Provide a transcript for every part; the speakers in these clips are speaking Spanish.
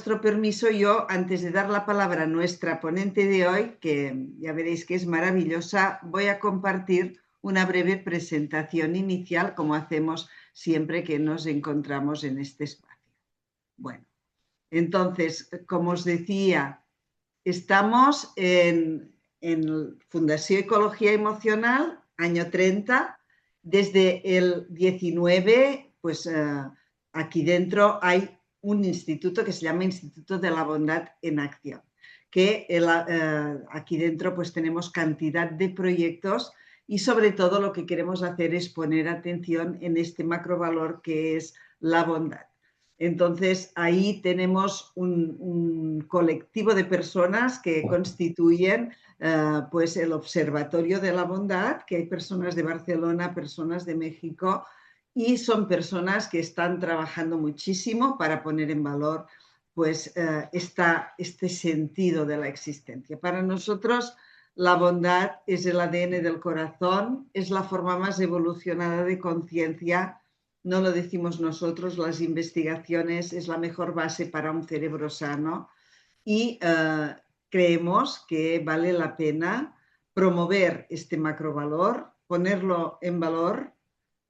vuestro permiso, yo, antes de dar la palabra a nuestra ponente de hoy, que ya veréis que es maravillosa, voy a compartir una breve presentación inicial, como hacemos siempre que nos encontramos en este espacio. Bueno, entonces, como os decía, estamos en Fundació Ecología Emocional, año 30. Desde el 19, pues aquí dentro hay un instituto que se llama Instituto de la Bondad en Acción, que aquí dentro pues tenemos cantidad de proyectos y sobre todo lo que queremos hacer es poner atención en este macrovalor que es la bondad. Entonces, ahí tenemos un colectivo de personas que constituyen pues el Observatorio de la Bondad, que hay personas de Barcelona, personas de México, y son personas que están trabajando muchísimo para poner en valor pues, este sentido de la existencia. Para nosotros, la bondad es el ADN del corazón, es la forma más evolucionada de conciencia. No lo decimos nosotros, las investigaciones es la mejor base para un cerebro sano y creemos que vale la pena promover este macrovalor, ponerlo en valor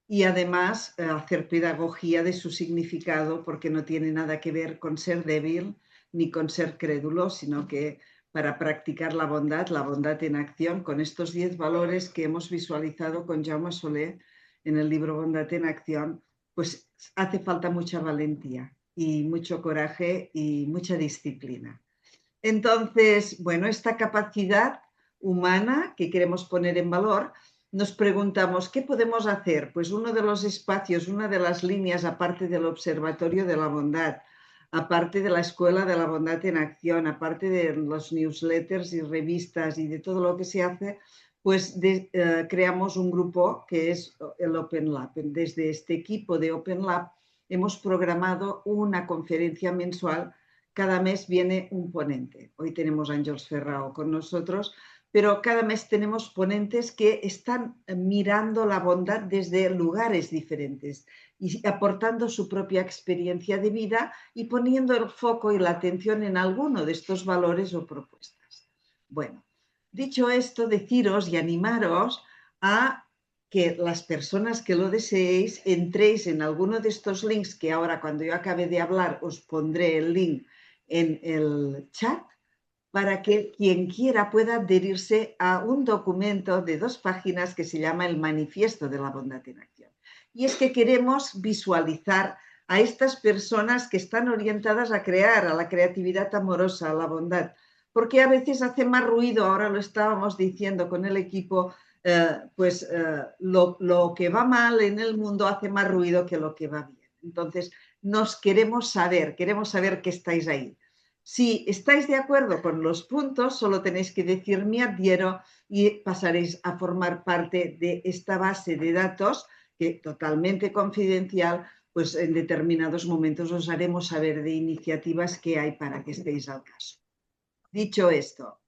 y además hacer pedagogía de su significado, porque no tiene nada que ver con ser débil ni con ser crédulo, sino que para practicar la bondad en acción, con estos 10 valores que hemos visualizado con Jaume Soler en el libro Bondad en Acción, pues hace falta mucha valentía y mucho coraje y mucha disciplina. Entonces, bueno, esta capacidad humana que queremos poner en valor, nos preguntamos, ¿qué podemos hacer? Pues uno de los espacios, una de las líneas, aparte del Observatorio de la Bondad, aparte de la Escuela de la Bondad en Acción, aparte de los newsletters y revistas y de todo lo que se hace, pues creamos un grupo que es el Open Lab. Desde este equipo de Open Lab hemos programado una conferencia mensual. Cada mes viene un ponente. Hoy tenemos a Àngels Ferrao con nosotros, pero cada mes tenemos ponentes que están mirando la bondad desde lugares diferentes y aportando su propia experiencia de vida y poniendo el foco y la atención en alguno de estos valores o propuestas. Bueno, dicho esto, deciros y animaros a que las personas que lo deseéis entréis en alguno de estos links que ahora cuando yo acabe de hablar os pondré el link en el chat para que quien quiera pueda adherirse a un documento de 2 páginas que se llama el Manifiesto de la Bondad en Acción. Y es que queremos visualizar a estas personas que están orientadas a crear, a la creatividad amorosa, a la bondad, porque a veces hace más ruido, ahora lo estábamos diciendo con el equipo, lo que va mal en el mundo hace más ruido que lo que va bien. Entonces, queremos saber que estáis ahí. Si estáis de acuerdo con los puntos, solo tenéis que decir me adhiero y pasaréis a formar parte de esta base de datos que totalmente confidencial, pues en determinados momentos os haremos saber de iniciativas que hay para que estéis al caso. Dicho esto,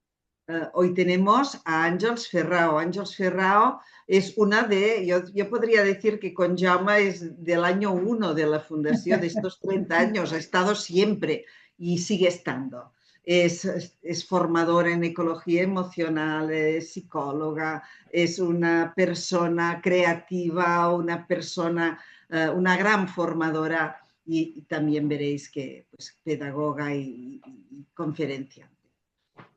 hoy tenemos a Àngels Ferrao. Àngels Ferrao es una de, yo podría decir que con Jaume es del año 1 de la fundación, de estos 30 años, ha estado siempre y sigue estando. Es formadora en ecología emocional, es psicóloga, es una persona creativa, una persona, una gran formadora y también veréis que pues, pedagoga y conferenciante.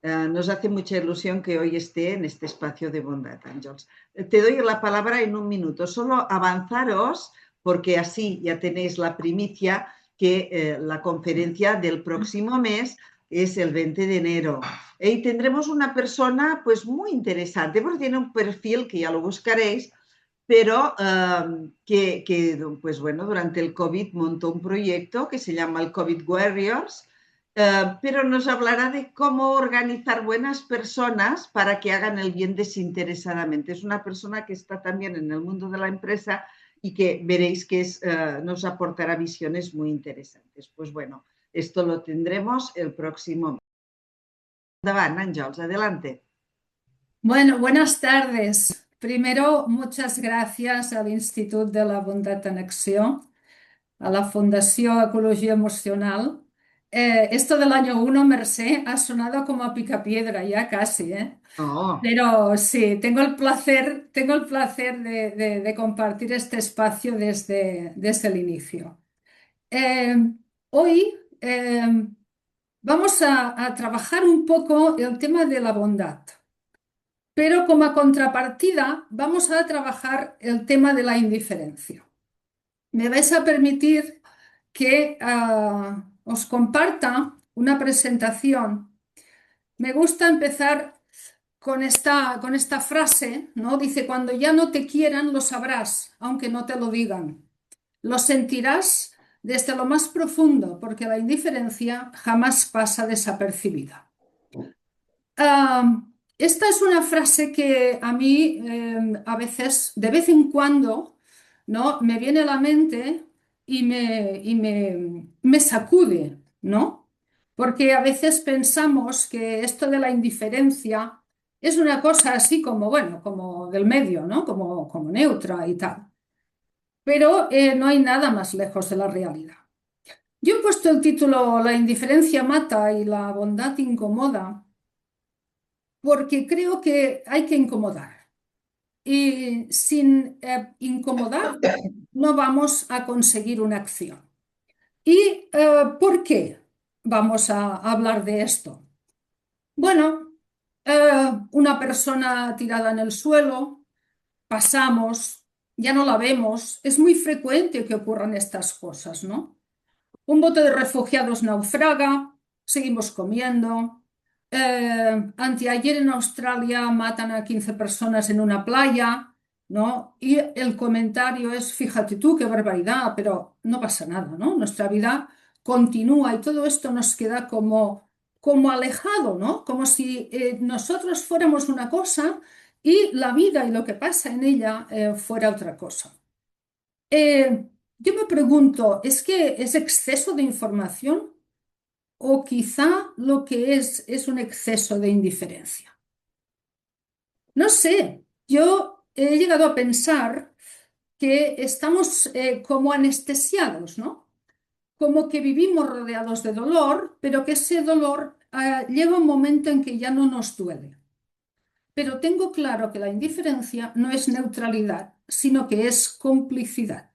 Nos hace mucha ilusión que hoy esté en este espacio de bondad, Àngels. Te doy la palabra en un minuto. Solo avanzaros, porque así ya tenéis la primicia, que la conferencia del próximo mes es el 20 de enero. Y tendremos una persona pues muy interesante, porque tiene un perfil que ya lo buscaréis, pero pues bueno, durante el COVID montó un proyecto que se llama el COVID Warriors, pero nos hablará de cómo organizar buenas personas para que hagan el bien desinteresadamente. Es una persona que está también en el mundo de la empresa y que veréis que nos aportará visiones muy interesantes. Pues bueno, esto lo tendremos el próximo mes. Endavant, Àngels, adelante. Bueno, buenas tardes. Primero, muchas gracias al Institut de la Bondat en Acció, a la Fundació Ecologia Emocional Esto del año uno, Mercé, ha sonado como a picapiedra, ya casi, ¿eh? Oh, Pero sí, tengo el placer de compartir este espacio desde el inicio. Eh, Hoy vamos a trabajar un poco el tema de la bondad, pero como contrapartida vamos a trabajar el tema de la indiferencia. Me vais a permitir que os comparta una presentación. Me gusta empezar con esta frase, ¿no? Dice, cuando ya no te quieran, lo sabrás, aunque no te lo digan. Lo sentirás desde lo más profundo, porque la indiferencia jamás pasa desapercibida. Ah, Esta es una frase que a mí a veces, de vez en cuando, ¿no? Me viene a la mente y me sacude, ¿no? Porque a veces pensamos que esto de la indiferencia es una cosa así como, bueno, como del medio, ¿no? Como neutra y tal. Pero no hay nada más lejos de la realidad. Yo he puesto el título La indiferencia mata y la bondad incomoda porque creo que hay que incomodar. Y sin incomodar no vamos a conseguir una acción. ¿Y por qué vamos a hablar de esto? Bueno, una persona tirada en el suelo, pasamos, ya no la vemos. Es muy frecuente que ocurran estas cosas, ¿no? Un bote de refugiados naufraga, seguimos comiendo. Anteayer en Australia matan a 15 personas en una playa, ¿no? Y el comentario es, fíjate tú, qué barbaridad, pero no pasa nada, ¿no? Nuestra vida continúa y todo esto nos queda como alejado, ¿no? Como si nosotros fuéramos una cosa y la vida y lo que pasa en ella fuera otra cosa. Yo me pregunto, ¿es que es exceso de información o quizá lo que es un exceso de indiferencia? No sé, yo he llegado a pensar que estamos como anestesiados, ¿no? Como que vivimos rodeados de dolor, pero que ese dolor llega un momento en que ya no nos duele. Pero tengo claro que la indiferencia no es neutralidad, sino que es complicidad.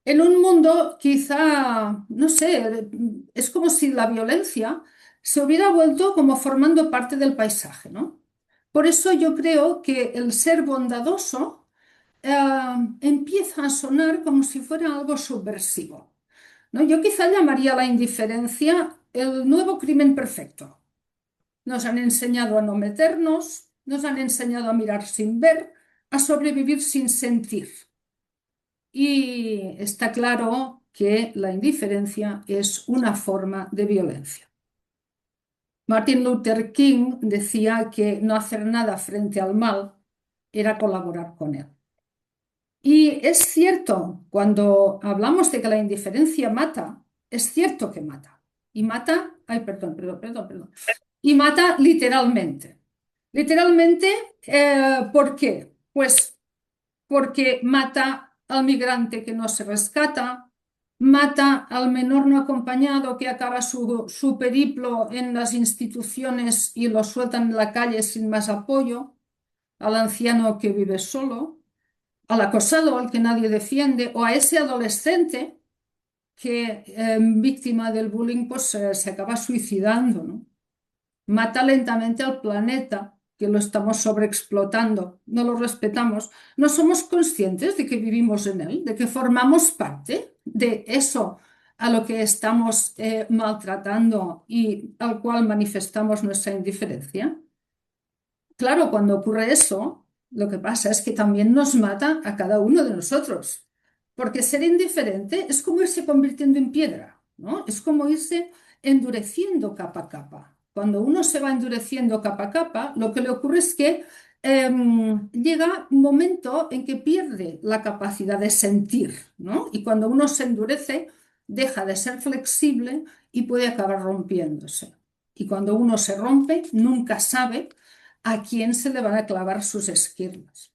En un mundo quizá, no sé, es como si la violencia se hubiera vuelto como formando parte del paisaje, ¿no? Por eso yo creo que el ser bondadoso eh, empieza a sonar como si fuera algo subversivo, ¿no? Yo quizá llamaría la indiferencia el nuevo crimen perfecto. Nos han enseñado a no meternos, nos han enseñado a mirar sin ver, a sobrevivir sin sentir. Y está claro que la indiferencia es una forma de violencia. Martin Luther King decía que no hacer nada frente al mal era colaborar con él. Y es cierto, cuando hablamos de que la indiferencia mata, es cierto que mata. Y mata, ay, perdón. Y mata literalmente. Literalmente, ¿por qué? Pues porque mata al migrante que no se rescata, mata al menor no acompañado que acaba su periplo en las instituciones y lo sueltan en la calle sin más apoyo, al anciano que vive solo, al acosado al que nadie defiende o a ese adolescente que víctima del bullying pues se acaba suicidando, ¿no? Mata lentamente al planeta, que lo estamos sobreexplotando, no lo respetamos, no somos conscientes de que vivimos en él, de que formamos parte de eso a lo que estamos maltratando y al cual manifestamos nuestra indiferencia. Claro, cuando ocurre eso, lo que pasa es que también nos mata a cada uno de nosotros, porque ser indiferente es como irse convirtiendo en piedra, ¿no? Es como irse endureciendo capa a capa. Cuando uno se va endureciendo capa a capa, lo que le ocurre es que llega un momento en que pierde la capacidad de sentir, ¿no? Y cuando uno se endurece, deja de ser flexible y puede acabar rompiéndose. Y cuando uno se rompe, nunca sabe a quién se le van a clavar sus esquirlas.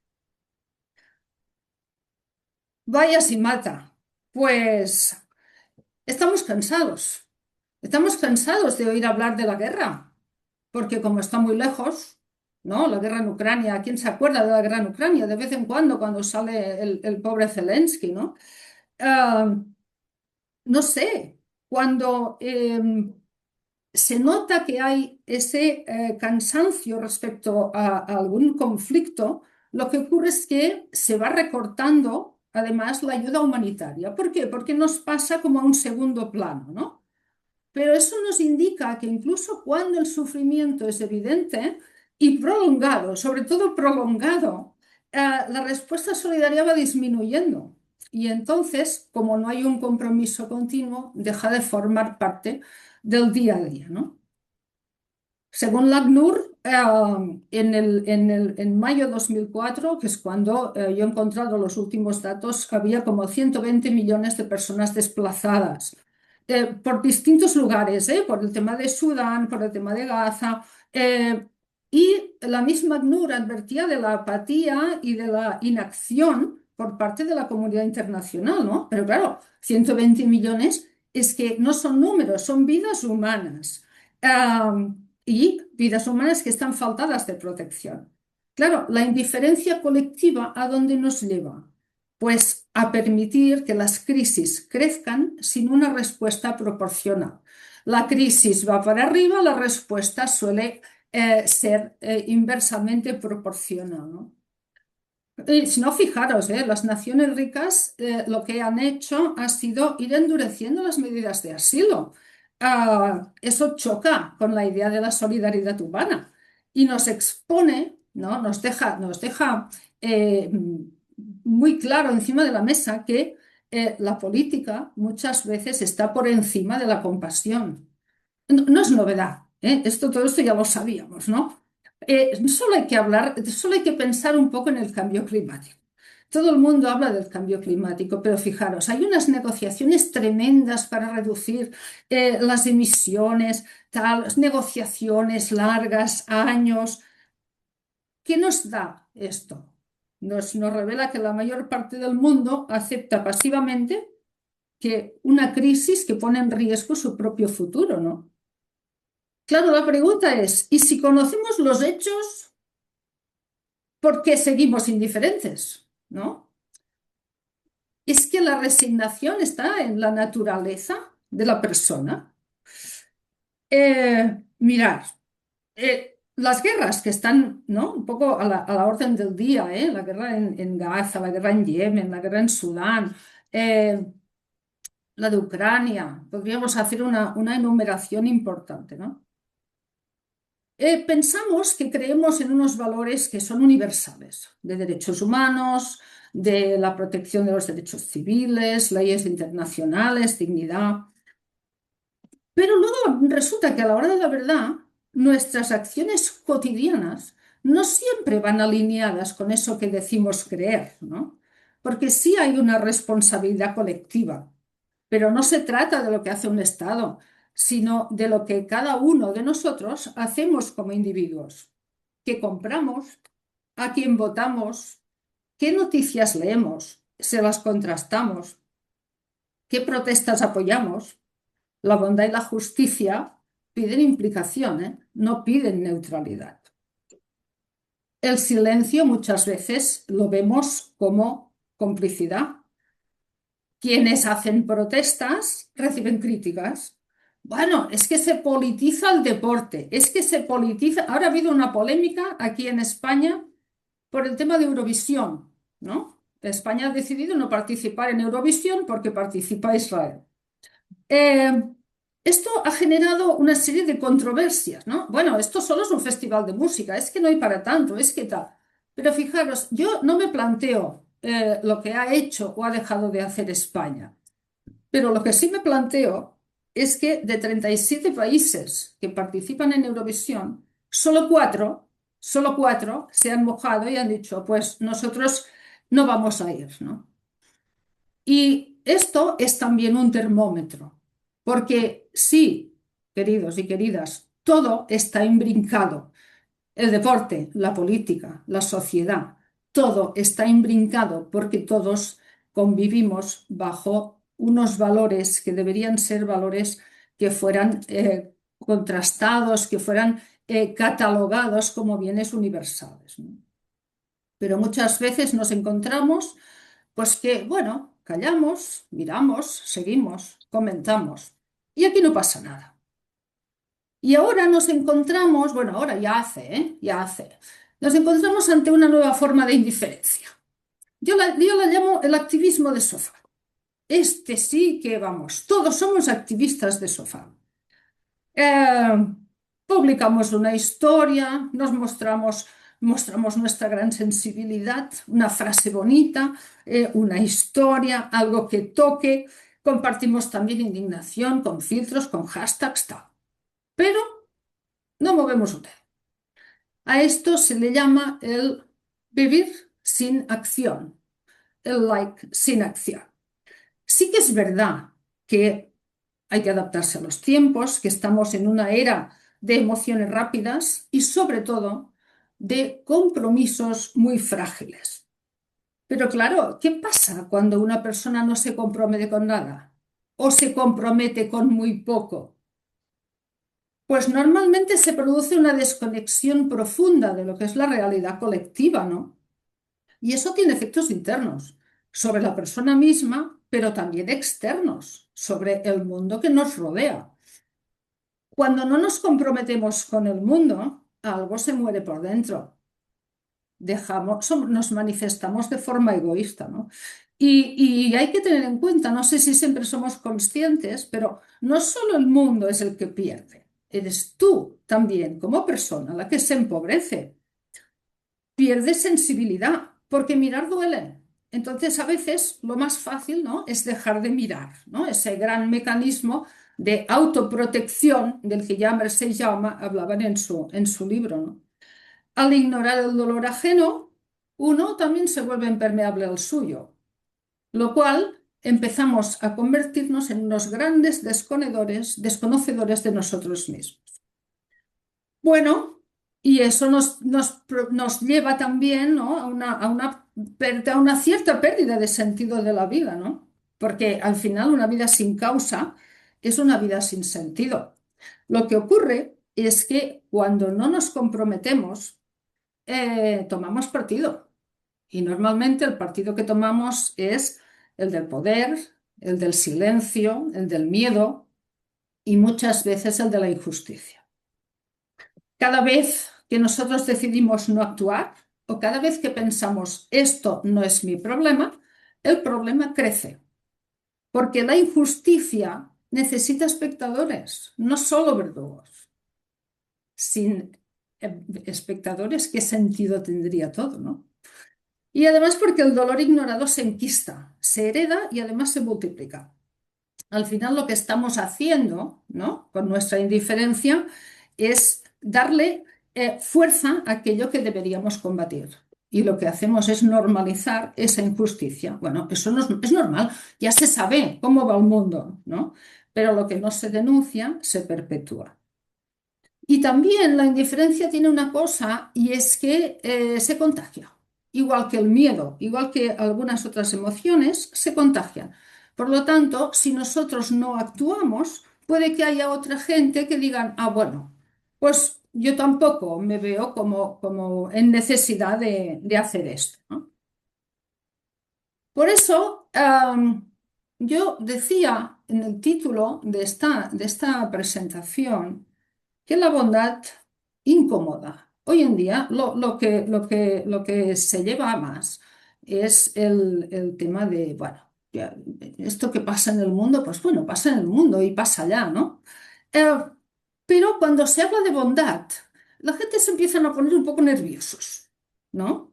Vaya si mata. Pues Estamos cansados. Estamos cansados de oír hablar de la guerra, porque como está muy lejos, ¿no? La guerra en Ucrania, ¿quién se acuerda de la guerra en Ucrania? De vez en cuando sale el pobre Zelensky, ¿no? Ah, no sé, cuando se nota que hay ese cansancio respecto a algún conflicto, lo que ocurre es que se va recortando además la ayuda humanitaria. ¿Por qué? Porque nos pasa como a un segundo plano, ¿no? Pero eso nos indica que incluso cuando el sufrimiento es evidente y prolongado, sobre todo prolongado, la respuesta solidaria va disminuyendo. Y entonces, como no hay un compromiso continuo, deja de formar parte del día a día, ¿no? Según la ACNUR, en mayo de 2004, que es cuando yo he encontrado los últimos datos, había como 120 millones de personas desplazadas por distintos lugares, por el tema de Sudán, por el tema de Gaza. Y la misma ACNUR advertía de la apatía y de la inacción por parte de la comunidad internacional, ¿no? Pero claro, 120 millones es que no son números, son vidas humanas. Y vidas humanas que están faltadas de protección. Claro, la indiferencia colectiva, ¿a dónde nos lleva? Pues a permitir que las crisis crezcan sin una respuesta proporcional. La crisis va para arriba, la respuesta suele ser inversamente proporcional, ¿no? Y si no, fijaros, las naciones ricas lo que han hecho ha sido ir endureciendo las medidas de asilo. Eso choca con la idea de la solidaridad humana y nos expone, ¿no? Nos deja muy claro encima de la mesa que la política muchas veces está por encima de la compasión. No, no es novedad, ¿eh? Todo esto ya lo sabíamos, ¿no? Solo hay que hablar, solo hay que pensar un poco en el cambio climático. Todo el mundo habla del cambio climático, pero fijaros, hay unas negociaciones tremendas para reducir las emisiones, tal, negociaciones largas, años. ¿Qué nos da esto? Nos revela que la mayor parte del mundo acepta pasivamente que una crisis que pone en riesgo su propio futuro, ¿no? Claro, la pregunta es, ¿y si conocemos los hechos, por qué seguimos indiferentes? ¿No? Es que la resignación está en la naturaleza de la persona. Mirad, las guerras que están, ¿no? Un poco a la orden del día, la guerra en Gaza, la guerra en Yemen, la guerra en Sudán, eh, la de Ucrania, podríamos hacer una enumeración importante, ¿no? Pensamos que creemos en unos valores que son universales, de derechos humanos, de la protección de los derechos civiles, leyes internacionales, dignidad. Pero luego resulta que a la hora de la verdad, nuestras acciones cotidianas no siempre van alineadas con eso que decimos creer, ¿no? Porque sí hay una responsabilidad colectiva, pero no se trata de lo que hace un Estado, sino de lo que cada uno de nosotros hacemos como individuos. ¿Qué compramos? ¿A quién votamos? ¿Qué noticias leemos? ¿Se las contrastamos? ¿Qué protestas apoyamos? La bondad y la justicia piden implicación, ¿eh? No piden neutralidad. El silencio muchas veces lo vemos como complicidad. Quienes hacen protestas reciben críticas. Bueno, es que se politiza el deporte, es que se politiza. Ahora ha habido una polémica aquí en España por el tema de Eurovisión, ¿no? España ha decidido no participar en Eurovisión porque participa Israel. Eh, Esto ha generado una serie de controversias, ¿no? Bueno, esto solo es un festival de música, es que no hay para tanto, es que tal. Pero fijaros, yo no me planteo lo que ha hecho o ha dejado de hacer España, pero lo que sí me planteo es que de 37 países que participan en Eurovisión, solo cuatro se han mojado y han dicho, pues nosotros no vamos a ir, ¿no? Y esto es también un termómetro, porque sí, queridos y queridas, todo está imbrincado. El deporte, la política, la sociedad, todo está imbrincado porque todos convivimos bajo unos valores que deberían ser valores que fueran contrastados, que fueran catalogados como bienes universales, ¿no? Pero muchas veces nos encontramos, pues que, bueno, callamos, miramos, seguimos, comentamos, y aquí no pasa nada. Y ahora nos encontramos, bueno, ahora ya hace, ¿eh? Ya hace. Nos encontramos ante una nueva forma de indiferencia. Yo la llamo el activismo de sofá. Este sí que vamos, todos somos activistas de sofá. Eh, Publicamos una historia, mostramos nuestra gran sensibilidad, una frase bonita, una historia, algo que toque. Compartimos también indignación con filtros, con hashtags, tal. Pero no movemos un dedo. A esto se le llama el vivir sin acción, el like sin acción. Sí que es verdad que hay que adaptarse a los tiempos, que estamos en una era de emociones rápidas y sobre todo de compromisos muy frágiles. Pero claro, ¿qué pasa cuando una persona no se compromete con nada o se compromete con muy poco? Pues normalmente se produce una desconexión profunda de lo que es la realidad colectiva, ¿no? Y eso tiene efectos internos sobre la persona misma, pero también externos sobre el mundo que nos rodea. Cuando no nos comprometemos con el mundo, algo se muere por dentro. Nos manifestamos de forma egoísta, ¿no? Y hay que tener en cuenta, no sé si siempre somos conscientes, pero no solo el mundo es el que pierde, eres tú también como persona la que se empobrece, pierde sensibilidad, porque mirar duele. Entonces, a veces lo más fácil, ¿no?, es dejar de mirar, ¿no? Ese gran mecanismo de autoprotección del que ya Marcel Jaume hablaban en su libro, ¿no? Al ignorar el dolor ajeno, uno también se vuelve impermeable al suyo, lo cual empezamos a convertirnos en unos grandes desconocedores de nosotros mismos. Bueno, y eso nos lleva también, ¿no?, a una cierta pérdida de sentido de la vida, ¿no? Porque al final una vida sin causa es una vida sin sentido. Lo que ocurre es que cuando no nos comprometemos, tomamos partido. Y normalmente el partido que tomamos es el del poder, el del silencio, el del miedo y muchas veces el de la injusticia. Cada vez que nosotros decidimos no actuar o cada vez que pensamos esto no es mi problema, el problema crece. Porque la injusticia necesita espectadores, no solo verdugos. Sin espectadores, ¿qué sentido tendría todo, no? Y además porque el dolor ignorado se enquista, se hereda y además se multiplica. Al final lo que estamos haciendo, ¿no?, con nuestra indiferencia es darle fuerza a aquello que deberíamos combatir. Y lo que hacemos es normalizar esa injusticia. Bueno, eso no es normal, ya se sabe cómo va el mundo, ¿no? Pero lo que no se denuncia se perpetúa. Y también la indiferencia tiene una cosa y es que se contagia. Igual que el miedo, igual que algunas otras emociones, se contagian. Por lo tanto, si nosotros no actuamos, puede que haya otra gente que digan, ah, bueno, pues yo tampoco me veo como en necesidad de hacer esto, ¿no? Por eso, yo decía en el título de esta presentación, que la bondad incomoda. Hoy en día lo que se lleva a más es el tema de, bueno, esto que pasa en el mundo, pues bueno, pasa en el mundo y pasa allá, ¿no? Eh, pero cuando se habla de bondad, la gente se empieza a poner un poco nerviosos, ¿no?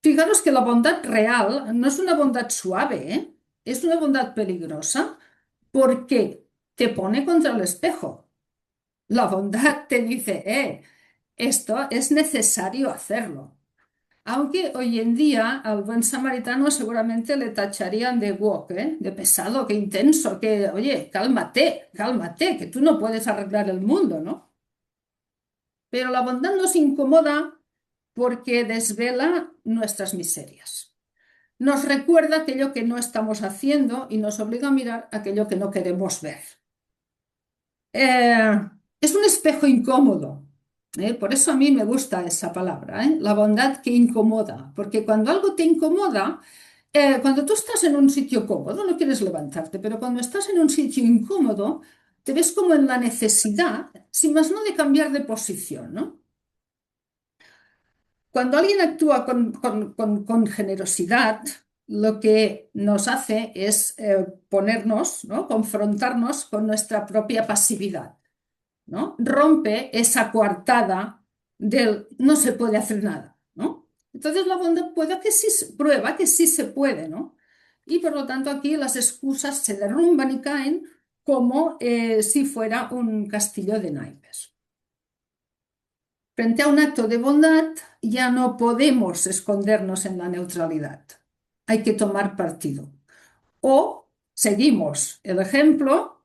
Fijaros que la bondad real no es una bondad suave, ¿eh? Es una bondad peligrosa porque te pone contra el espejo. La bondad te dice, esto es necesario hacerlo. Aunque hoy en día al buen samaritano seguramente le tacharían de woke, de pesado, que intenso, que, oye, cálmate, cálmate, que tú no puedes arreglar el mundo, ¿no? Pero la bondad nos incomoda porque desvela nuestras miserias. nos recuerda aquello que no estamos haciendo y nos obliga a mirar aquello que no queremos ver. Eh, es un espejo incómodo, ¿eh? Por eso a mí me gusta esa palabra, ¿eh? La bondad que incomoda, porque cuando algo te incomoda, cuando tú estás en un sitio cómodo, no quieres levantarte, pero cuando estás en un sitio incómodo, te ves como en la necesidad, sin más no de cambiar de posición, ¿no? Cuando alguien actúa con generosidad, lo que nos hace es ponernos, ¿no? Confrontarnos con nuestra propia pasividad, ¿no? Rompe esa coartada del no se puede hacer nada, ¿no? Entonces la bondad prueba que sí se puede, ¿no? Y por lo tanto aquí las excusas se derrumban y caen como si fuera un castillo de naipes. Frente a un acto de bondad ya no podemos escondernos en la neutralidad. Hay que tomar partido. O seguimos el ejemplo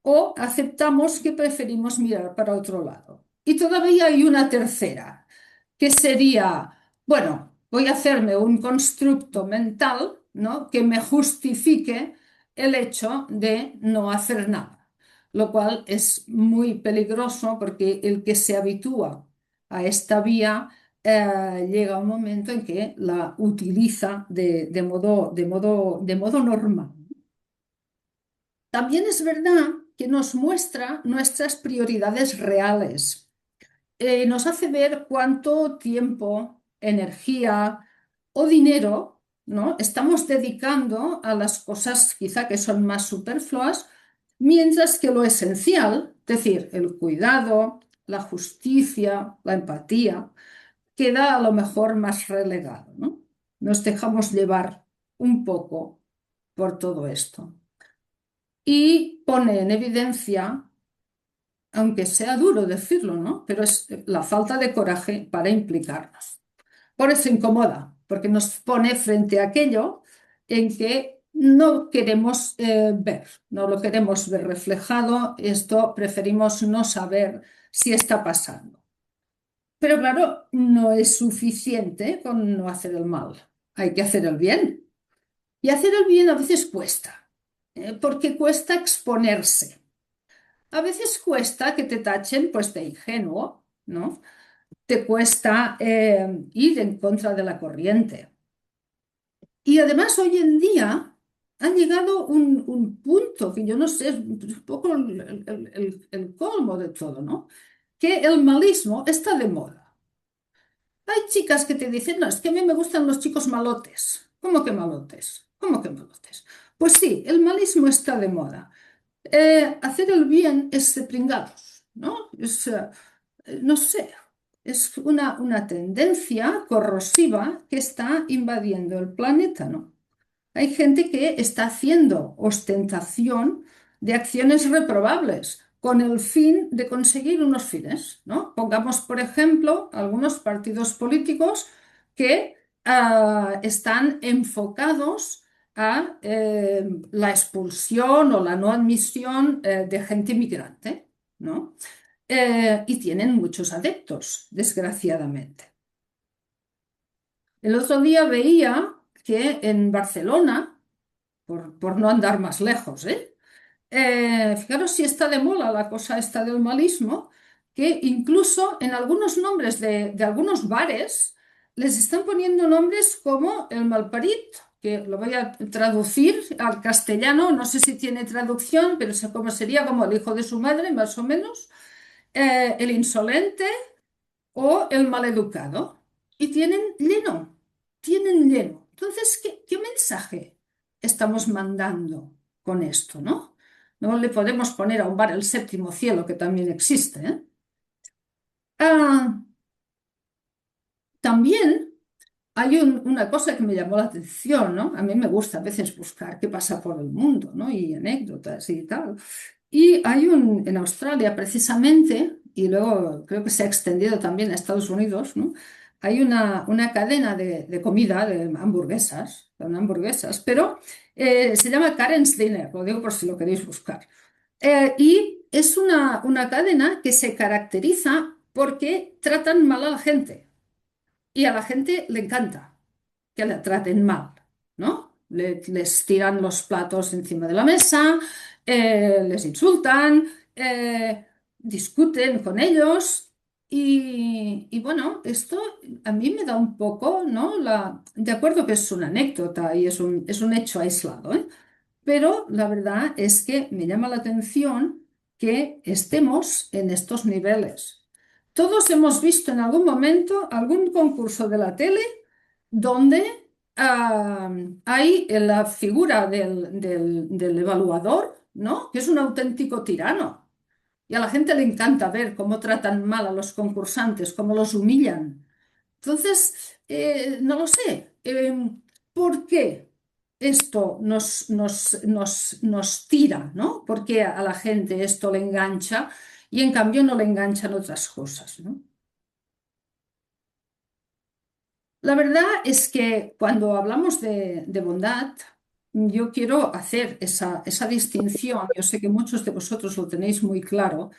o aceptamos que preferimos mirar para otro lado. Y todavía hay una tercera, que sería, bueno, voy a hacerme un constructo mental, ¿no? Que me justifique el hecho de no hacer nada, lo cual es muy peligroso porque el que se habitúa a esta vía llega un momento en que la utiliza de modo normal. También es verdad que nos muestra nuestras prioridades reales. Nos hace ver cuánto tiempo, energía o dinero, ¿no? estamos dedicando a las cosas quizá que son más superfluas, mientras que lo esencial, es decir, el cuidado, la justicia, la empatía, queda a lo mejor más relegado, ¿no? Nos dejamos llevar un poco por todo esto y pone en evidencia, aunque sea duro decirlo, ¿no? Pero es la falta de coraje para implicarnos. Por eso incomoda, porque nos pone frente a aquello en que no queremos ver, no lo queremos ver reflejado, esto preferimos no saber si está pasando. Pero claro, no es suficiente con no hacer el mal, hay que hacer el bien. Y hacer el bien a veces cuesta, porque cuesta exponerse. A veces cuesta que te tachen pues de ingenuo, ¿no? Te cuesta ir en contra de la corriente. Y además hoy en día ha llegado un punto que yo no sé, es un poco el colmo de todo, ¿no? Que el malismo está de moda. Hay chicas que te dicen, no, es que a mí me gustan los chicos malotes. ¿Cómo que malotes? ¿Cómo que malotes? Pues sí, el malismo está de moda. Hacer el bien es de pringados, ¿no? No sé, es una tendencia corrosiva que está invadiendo el planeta, ¿no? Hay gente que está haciendo ostentación de acciones reprobables con el fin de conseguir unos fines, ¿no? Pongamos, por ejemplo, algunos partidos políticos que están enfocados a la expulsión o la no admisión de gente inmigrante, ¿no? Y tienen muchos adeptos, desgraciadamente. El otro día veía que en Barcelona, por no andar más lejos, ¿eh? Fijaros si está de moda la cosa esta del malismo, que incluso en algunos nombres de algunos bares les están poniendo nombres como el malparit, que lo voy a traducir al castellano, no sé si tiene traducción, pero sé cómo sería como el hijo de su madre, más o menos, el insolente o el maleducado. Y tienen lleno. Entonces, ¿qué mensaje estamos mandando con esto, no? No le podemos poner a un bar el séptimo cielo, que también existe, ¿eh? Ah, también hay una cosa que me llamó la atención, ¿no? A mí me gusta a veces buscar qué pasa por el mundo, ¿no? Y anécdotas y tal. Y en Australia precisamente, y luego creo que se ha extendido también a Estados Unidos, ¿no? Hay una cadena de comida, de hamburguesas, son hamburguesas, pero se llama Karen's Dinner, lo digo por si lo queréis buscar. Y es una cadena que se caracteriza porque tratan mal a la gente y a la gente le encanta que la traten mal. ¿no? Les tiran los platos encima de la mesa, les insultan, discuten con ellos y bueno, esto a mí me da un poco, ¿no? De acuerdo que es una anécdota y es un hecho aislado, ¿eh? Pero la verdad es que me llama la atención que estemos en estos niveles. Todos hemos visto en algún momento algún concurso de la tele donde hay la figura del evaluador, ¿no? Que es un auténtico tirano. Y a la gente le encanta ver cómo tratan mal a los concursantes, cómo los humillan. Entonces, no lo sé. ¿Por qué esto nos tira, ¿no? ¿Por qué a la gente esto le engancha y en cambio no le enganchan otras cosas, ¿no? La verdad es que cuando hablamos de bondad, yo quiero hacer esa distinción. Yo sé que muchos de vosotros lo tenéis muy claro,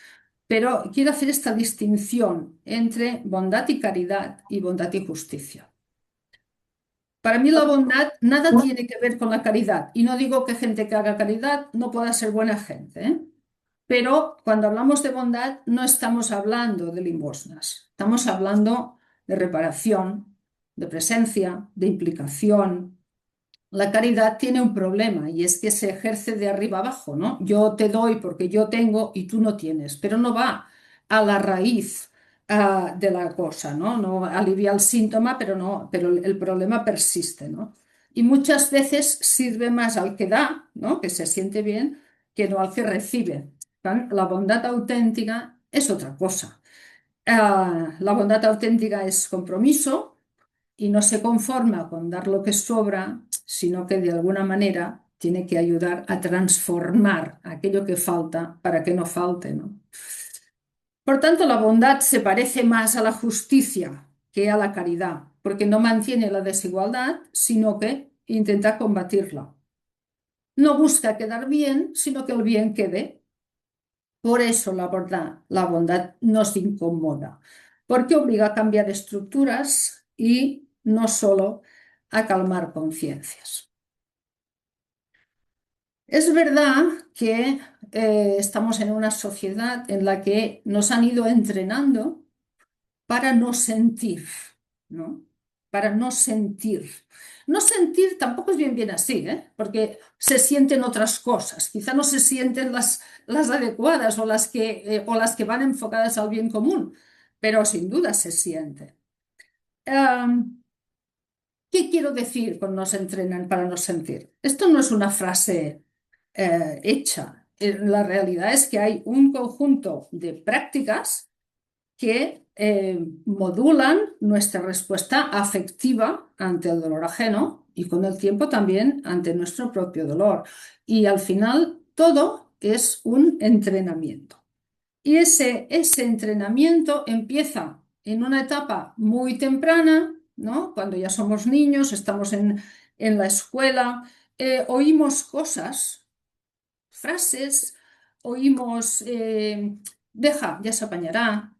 pero quiero hacer esta distinción entre bondad y caridad y bondad y justicia. Para mí la bondad nada tiene que ver con la caridad. Y no digo que gente que haga caridad no pueda ser buena gente, ¿eh? Pero cuando hablamos de bondad no estamos hablando de limosnas, estamos hablando de reparación, de presencia, de implicación. La caridad tiene un problema y es que se ejerce de arriba abajo, ¿no? Yo te doy porque yo tengo y tú no tienes, pero no va a la raíz de la cosa, ¿no? No alivia el síntoma, pero no, pero el problema persiste, ¿no? Y muchas veces sirve más al que da, ¿no? Que se siente bien, que no al que recibe. La bondad auténtica es otra cosa. La bondad auténtica es compromiso y no se conforma con dar lo que sobra, sino que de alguna manera tiene que ayudar a transformar aquello que falta para que no falte, ¿no? Por tanto, la bondad se parece más a la justicia que a la caridad, porque no mantiene la desigualdad, sino que intenta combatirla. No busca quedar bien, sino que el bien quede. Por eso la bondad nos incomoda, porque obliga a cambiar estructuras y no solo a calmar conciencias. Es verdad que estamos en una sociedad en la que nos han ido entrenando para no sentir, ¿no? Para no sentir. No sentir tampoco es bien así, ¿eh? Porque se sienten otras cosas. Quizá no se sienten las adecuadas o las que van enfocadas al bien común, pero sin duda se siente. ¿Qué quiero decir con nos entrenan para no sentir? Esto no es una frase hecha. La realidad es que hay un conjunto de prácticas que modulan nuestra respuesta afectiva ante el dolor ajeno y con el tiempo también ante nuestro propio dolor. Y al final todo es un entrenamiento. Y ese entrenamiento empieza en una etapa muy temprana, ¿no? Cuando ya somos niños, estamos en la escuela, oímos cosas, frases, oímos, deja, ya se apañará,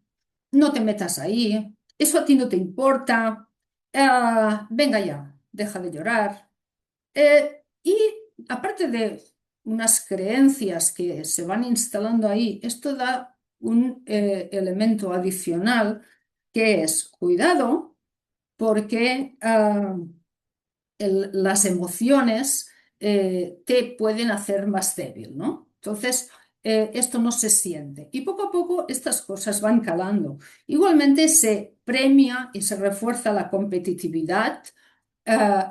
no te metas ahí, eso a ti no te importa, venga ya, deja de llorar. Y aparte de unas creencias que se van instalando ahí, esto da un elemento adicional que es cuidado porque las emociones te pueden hacer más débil, ¿no? Entonces, esto no se siente. Y poco a poco estas cosas van calando. Igualmente se premia y se refuerza la competitividad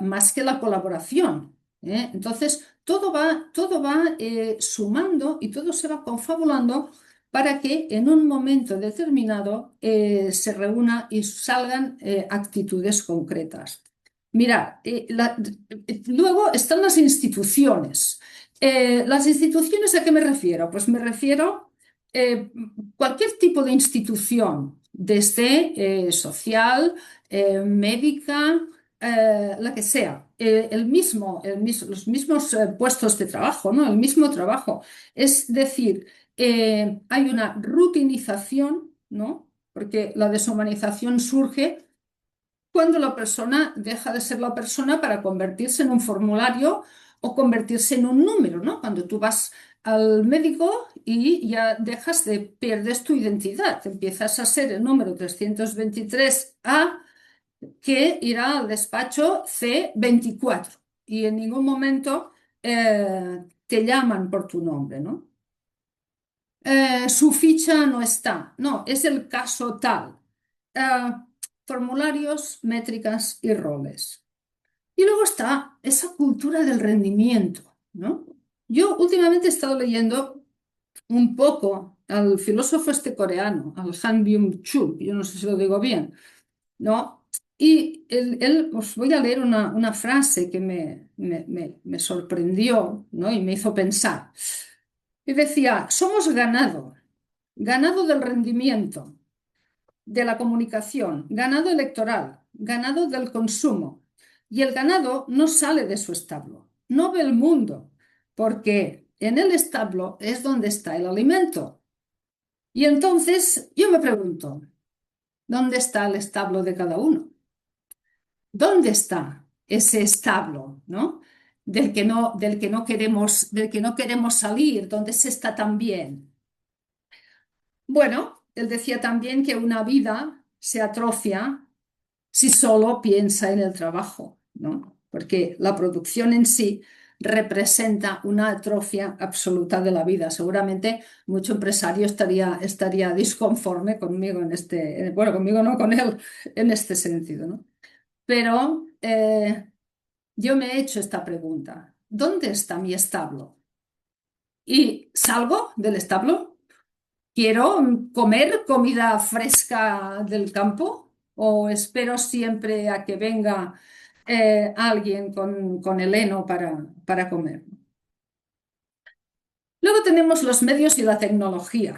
más que la colaboración, ¿eh? Entonces, todo va sumando y todo se va confabulando para que en un momento determinado se reúna y salgan actitudes concretas. Mirad, luego están las instituciones. ¿Las instituciones a qué me refiero? Pues me refiero a cualquier tipo de institución, desde social, médica, la que sea, los mismos puestos de trabajo, ¿no? El mismo trabajo. Es decir, hay una rutinización, ¿no? Porque la deshumanización surge cuando la persona deja de ser la persona para convertirse en un formulario o convertirse en un número, ¿no? Cuando tú vas al médico y ya pierdes tu identidad, empiezas a ser el número 323A que irá al despacho C24 y en ningún momento te llaman por tu nombre, ¿no? Su ficha no está, no, es el caso tal. Eh, Formularios, métricas y roles. Y luego está esa cultura del rendimiento, ¿no? Yo últimamente he estado leyendo un poco al filósofo este coreano, al Han Byung-chul, yo no sé si lo digo bien, ¿no? Y os voy a leer una frase que me sorprendió, ¿no? Y me hizo pensar. Y decía, somos ganado, ganado del rendimiento, de la comunicación, ganado electoral, ganado del consumo. Y el ganado no sale de su establo, no ve el mundo, porque en el establo es donde está el alimento. Y entonces yo me pregunto, ¿dónde está el establo de cada uno? ¿Dónde está ese establo, ¿no? Del que no queremos salir, donde se está tan bien. Bueno, él decía también que una vida se atrofia si solo piensa en el trabajo, ¿no? Porque la producción en sí representa una atrofia absoluta de la vida. Seguramente mucho empresario estaría disconforme conmigo en bueno, conmigo no, con él en este sentido, ¿no? Pero yo me he hecho esta pregunta. ¿Dónde está mi establo? ¿Y salgo del establo? ¿Quiero comer comida fresca del campo? ¿O espero siempre a que venga alguien con el heno para comer? Luego tenemos los medios y la tecnología.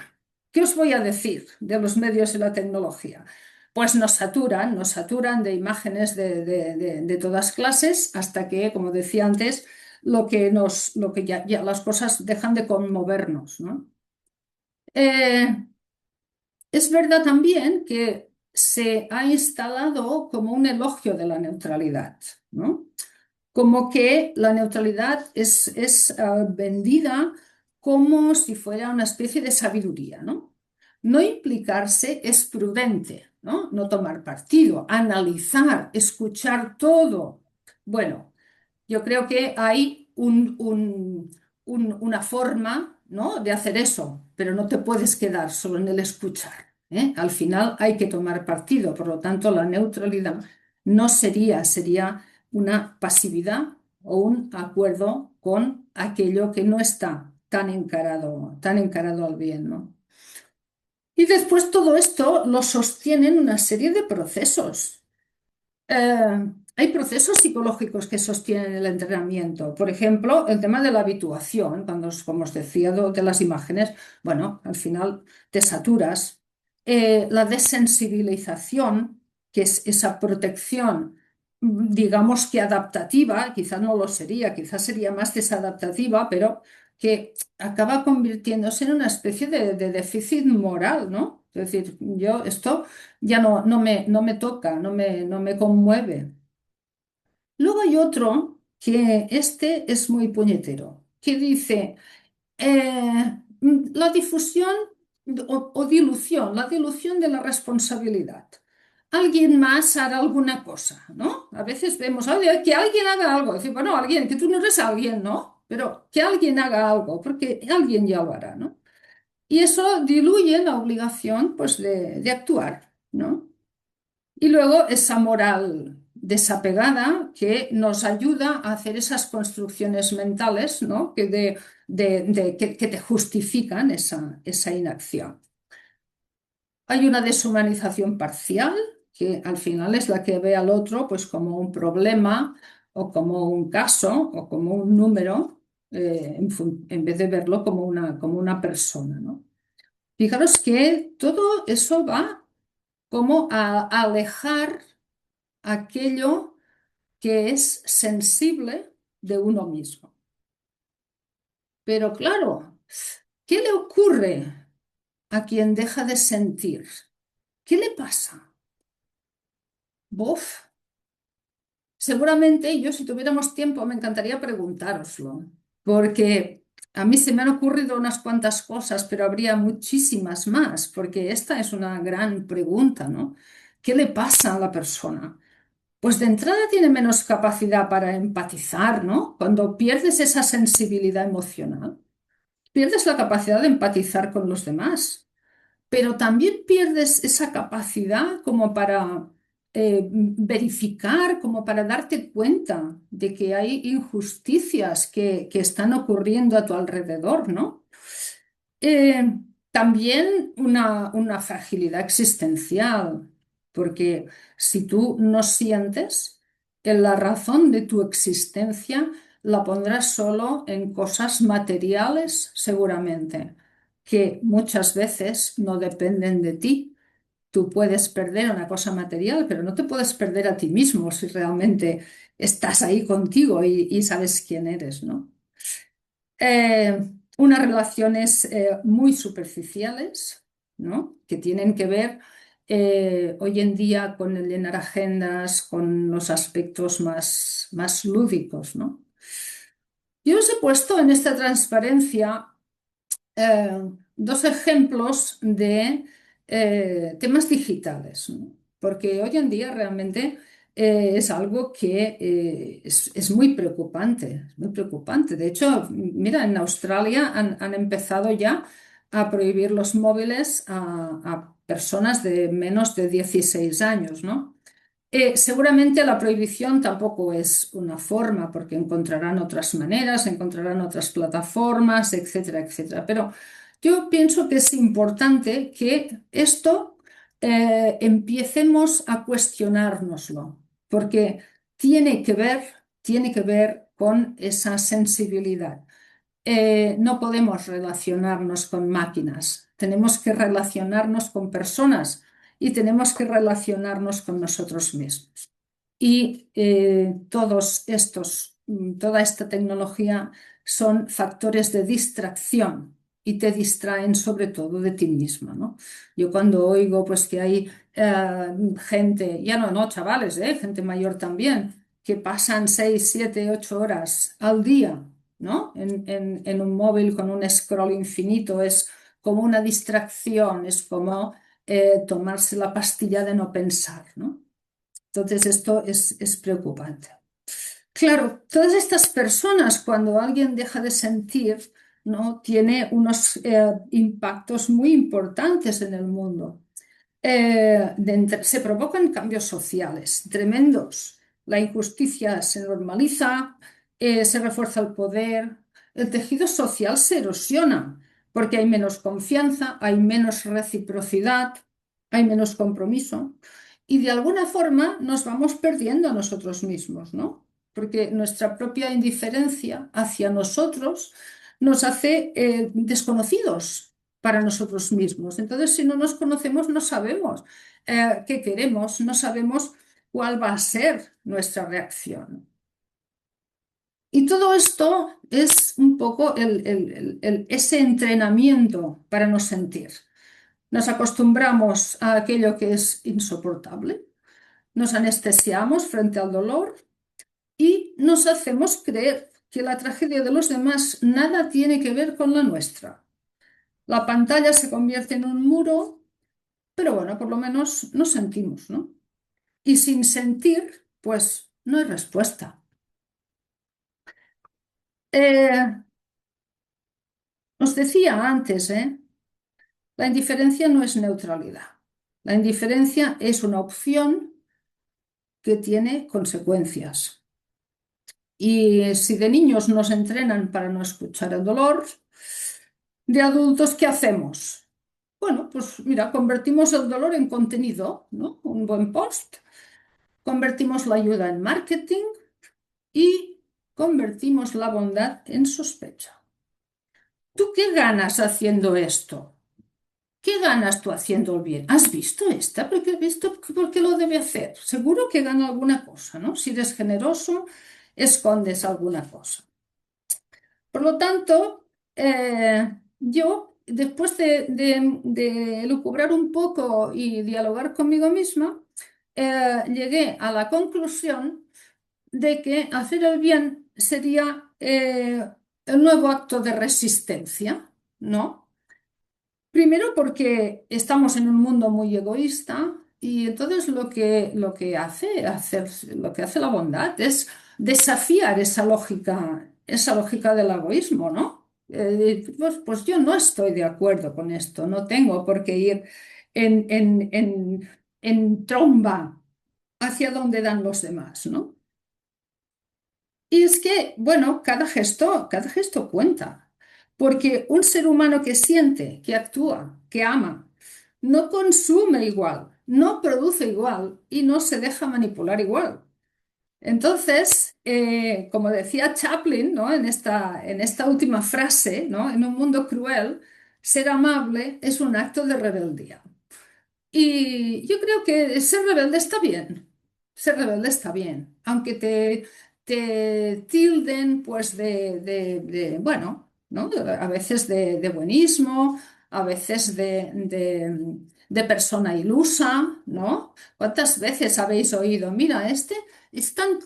¿Qué os voy a decir de los medios y la tecnología? Pues nos saturan de imágenes de todas clases hasta que, como decía antes, lo que ya las cosas dejan de conmovernos, ¿no? Eh, es verdad también que se ha instalado como un elogio de la neutralidad, ¿no? Como que la neutralidad es vendida como si fuera una especie de sabiduría, ¿no? No implicarse es prudente, ¿no? No tomar partido, analizar, escuchar todo. Bueno, yo creo que hay una forma, ¿no? de hacer eso, pero no te puedes quedar solo en el escuchar, ¿eh? Al final hay que tomar partido, por lo tanto la neutralidad no sería una pasividad o un acuerdo con aquello que no está tan encarado al bien, ¿no? Y después todo esto lo sostienen una serie de procesos. Hay procesos psicológicos que sostienen el entrenamiento. Por ejemplo, el tema de la habituación, como os decía, de las imágenes, bueno, al final te saturas. La desensibilización, que es esa protección, digamos que adaptativa, quizás no lo sería, quizás sería más desadaptativa, pero que acaba convirtiéndose en una especie de déficit moral, ¿no? Es decir, yo esto ya no me toca, no me conmueve. Luego hay otro que este es muy puñetero, que dice la difusión o dilución, la dilución de la responsabilidad. Alguien más hará alguna cosa, ¿no? A veces vemos, "Oye, que alguien haga algo". Decir, bueno, alguien, que tú no eres alguien, ¿no? Pero que alguien haga algo, porque alguien ya lo hará, ¿no? Y eso diluye la obligación, pues, de actuar, ¿no? Y luego esa moral desapegada que nos ayuda a hacer esas construcciones mentales, ¿no? Que te justifican esa inacción. Hay una deshumanización parcial, que al final es la que ve al otro pues, como un problema o como un caso o como un número, en vez de verlo como una persona, ¿no? Fijaros que todo eso va como a alejar aquello que es sensible de uno mismo. Pero claro, ¿qué le ocurre a quien deja de sentir? ¿Qué le pasa? Buf, seguramente yo, si tuviéramos tiempo, me encantaría preguntároslo, porque a mí se me han ocurrido unas cuantas cosas, pero habría muchísimas más, porque esta es una gran pregunta, ¿no? ¿Qué le pasa a la persona? Pues de entrada tiene menos capacidad para empatizar, ¿no? Cuando pierdes esa sensibilidad emocional, pierdes la capacidad de empatizar con los demás, pero también pierdes esa capacidad como para verificar, como para darte cuenta de que hay injusticias que están ocurriendo a tu alrededor, ¿no? Eh, También una fragilidad existencial, porque si tú no sientes, en la razón de tu existencia la pondrás solo en cosas materiales, seguramente, que muchas veces no dependen de ti. Tú puedes perder una cosa material, pero no te puedes perder a ti mismo si realmente estás ahí contigo y sabes quién eres, ¿no? eh, Unas relaciones muy superficiales, ¿no? Que tienen que ver hoy en día con el llenar agendas, con los aspectos más lúdicos, ¿no? Yo os he puesto en esta transparencia eh, dos ejemplos de temas digitales, ¿no? Porque hoy en día realmente es algo que es muy preocupante, es muy preocupante. De hecho, mira, en Australia han empezado ya a prohibir los móviles a personas de menos de 16 años, ¿no? Seguramente la prohibición tampoco es una forma, porque encontrarán otras maneras, encontrarán otras plataformas, etcétera, etcétera. Pero yo pienso que es importante que esto empecemos a cuestionárnoslo, porque tiene que ver, tiene que ver con esa sensibilidad. No podemos relacionarnos con máquinas, tenemos que relacionarnos con personas y tenemos que relacionarnos con nosotros mismos. Y toda esta tecnología son factores de distracción y te distraen sobre todo de ti misma, ¿no? Yo cuando oigo pues que hay gente, ya no, chavales, gente mayor también, que pasan 6, 7, 8 horas al día, ¿no? En un móvil con un scroll infinito, es como una distracción, es como tomarse la pastilla de no pensar, ¿no? Entonces esto es preocupante. Claro, todas estas personas, cuando alguien deja de sentir, ¿no? Tiene unos impactos muy importantes en el mundo. Se provocan cambios sociales tremendos. La injusticia se normaliza, se refuerza el poder, el tejido social se erosiona porque hay menos confianza, hay menos reciprocidad, hay menos compromiso y de alguna forma nos vamos perdiendo a nosotros mismos, ¿no? Porque nuestra propia indiferencia hacia nosotros nos hace desconocidos para nosotros mismos. Entonces, si no nos conocemos, no sabemos qué queremos, no sabemos cuál va a ser nuestra reacción. Y todo esto es un poco ese entrenamiento para no sentir. Nos acostumbramos a aquello que es insoportable, nos anestesiamos frente al dolor y nos hacemos creer que la tragedia de los demás nada tiene que ver con la nuestra. La pantalla se convierte en un muro, pero bueno, por lo menos nos sentimos, ¿no? Y sin sentir, pues no hay respuesta. Eh, Os decía antes, la indiferencia no es neutralidad. La indiferencia es una opción que tiene consecuencias. Y si de niños nos entrenan para no escuchar el dolor, de adultos, ¿qué hacemos? Bueno, pues mira, convertimos el dolor en contenido, ¿no? Un buen post, convertimos la ayuda en marketing y convertimos la bondad en sospecha. ¿Tú qué ganas haciendo esto? ¿Qué ganas tú haciendo el bien? ¿Has visto esta? ¿Por qué, visto? ¿Por qué lo debe hacer? Seguro que gana alguna cosa, ¿no? Si eres generoso, escondes alguna cosa. Por lo tanto, yo, después de lucubrar un poco y dialogar conmigo misma, llegué a la conclusión de que hacer el bien sería el nuevo acto de resistencia, ¿no? Primero porque estamos en un mundo muy egoísta y entonces lo que hace la bondad es desafiar esa lógica del egoísmo, ¿no? Pues yo no estoy de acuerdo con esto, no tengo por qué ir en tromba hacia donde dan los demás, ¿no? Y es que, bueno, cada gesto cuenta, porque un ser humano que siente, que actúa, que ama, no consume igual, no produce igual y no se deja manipular igual. Entonces, como decía Chaplin, ¿no? En esta última frase, ¿no? En un mundo cruel, ser amable es un acto de rebeldía. Y yo creo que ser rebelde está bien. Ser rebelde está bien. Aunque te tilden, pues, bueno, ¿no? A veces de buenismo, a veces de persona ilusa, ¿no? ¿Cuántas veces habéis oído? Mira, este es tan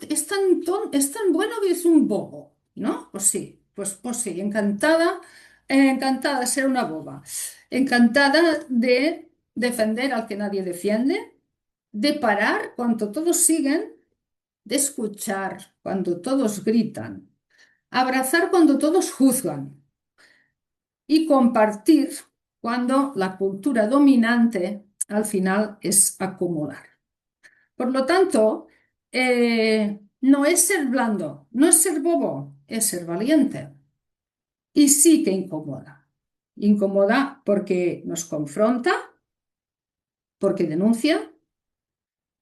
bueno que es un bobo, ¿no? Pues sí, encantada de ser una boba. Encantada de defender al que nadie defiende, de parar cuando todos siguen, de escuchar cuando todos gritan, abrazar cuando todos juzgan y compartir cuando la cultura dominante al final es acumular. Por lo tanto, no es ser blando, no es ser bobo, es ser valiente. Y sí que incomoda. Incomoda porque nos confronta, porque denuncia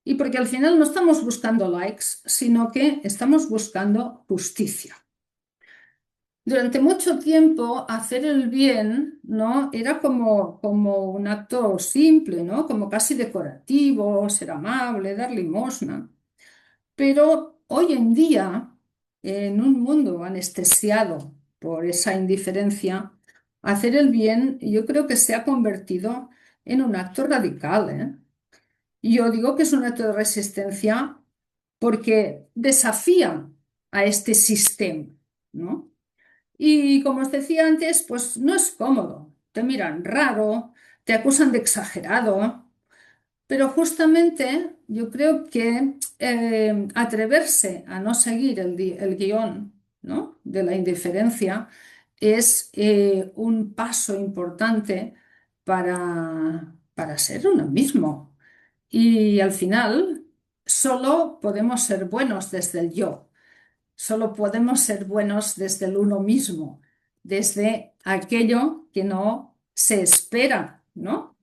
y porque al final no estamos buscando likes, sino que estamos buscando justicia. Durante mucho tiempo hacer el bien, ¿no? Era como un acto simple, ¿no? Como casi decorativo, ser amable, dar limosna. Pero hoy en día, en un mundo anestesiado por esa indiferencia, hacer el bien yo creo que se ha convertido en un acto radical, ¿eh? Y yo digo que es un acto de resistencia porque desafía a este sistema, ¿no? Y como os decía antes, pues no es cómodo. Te miran raro, te acusan de exagerado, pero justamente yo creo que atreverse a no seguir el guión, ¿no? de la indiferencia es un paso importante para ser uno mismo. Y al final solo podemos ser buenos desde el yo, solo podemos ser buenos desde el uno mismo, desde aquello que no se espera, ¿no?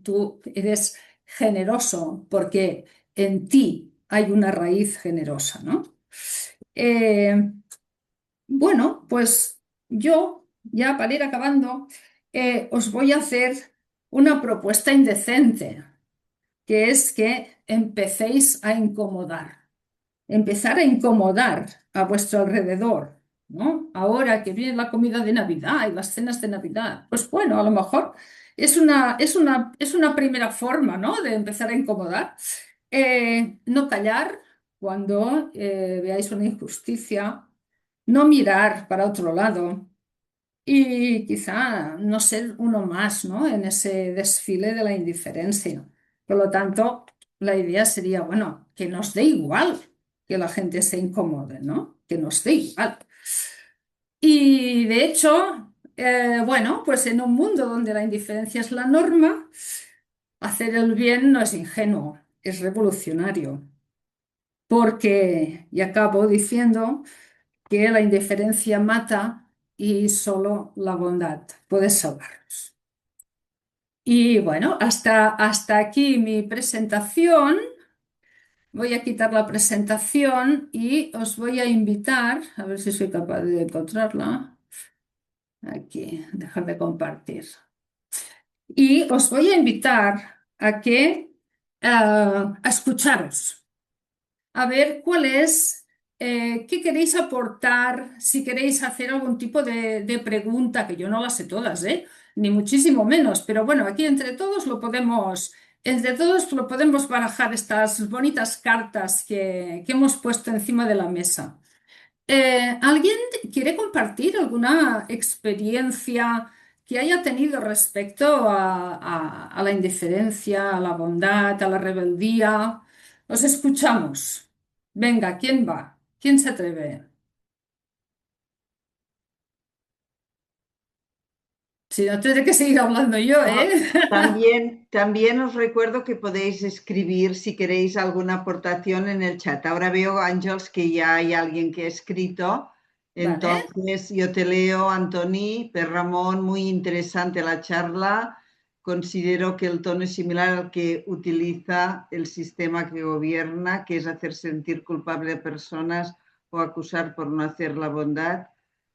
Tú eres generoso porque en ti hay una raíz generosa, ¿no? Eh, bueno, pues yo, ya para ir acabando, os voy a hacer una propuesta indecente, que es que empecéis a incomodar, empezar a incomodar a vuestro alrededor, ¿no? Ahora que viene la comida de Navidad y las cenas de Navidad, pues bueno, a lo mejor es una primera forma, ¿no? de empezar a incomodar. No callar cuando veáis una injusticia, no mirar para otro lado y quizá no ser uno más, ¿no? en ese desfile de la indiferencia. Por lo tanto, la idea sería, bueno, que nos dé igual que la gente se incomode, ¿no? Que nos dé igual. Y de hecho, bueno, pues en un mundo donde la indiferencia es la norma, hacer el bien no es ingenuo, es revolucionario. Porque, y acabo diciendo, que la indiferencia mata y solo la bondad puede salvarnos. Y bueno, hasta aquí mi presentación. Voy a quitar la presentación y os voy a invitar, a ver si soy capaz de encontrarla. Aquí, dejar de compartir. Y os voy a invitar a a escucharos, a ver qué queréis aportar, si queréis hacer algún tipo de pregunta, que yo no las sé todas, ¿eh? Ni muchísimo menos, pero bueno, aquí entre todos lo podemos Entre todos lo podemos barajar estas bonitas cartas que hemos puesto encima de la mesa. ¿Alguien quiere compartir alguna experiencia que haya tenido respecto a la indiferencia, a la bondad, a la rebeldía? Os escuchamos. Venga, ¿quién va? ¿Quién se atreve? Si no, tendré que seguir hablando yo, Ah, ¿eh? también os recuerdo que podéis escribir si queréis alguna aportación en el chat. Ahora veo, Ángels, que ya hay alguien que ha escrito. Vale. Entonces, yo te leo, Antoni, per Ramón, muy interesante la charla. Considero que el tono es similar al que utiliza el sistema que gobierna, que es hacer sentir culpable a personas o acusar por no hacer la bondad.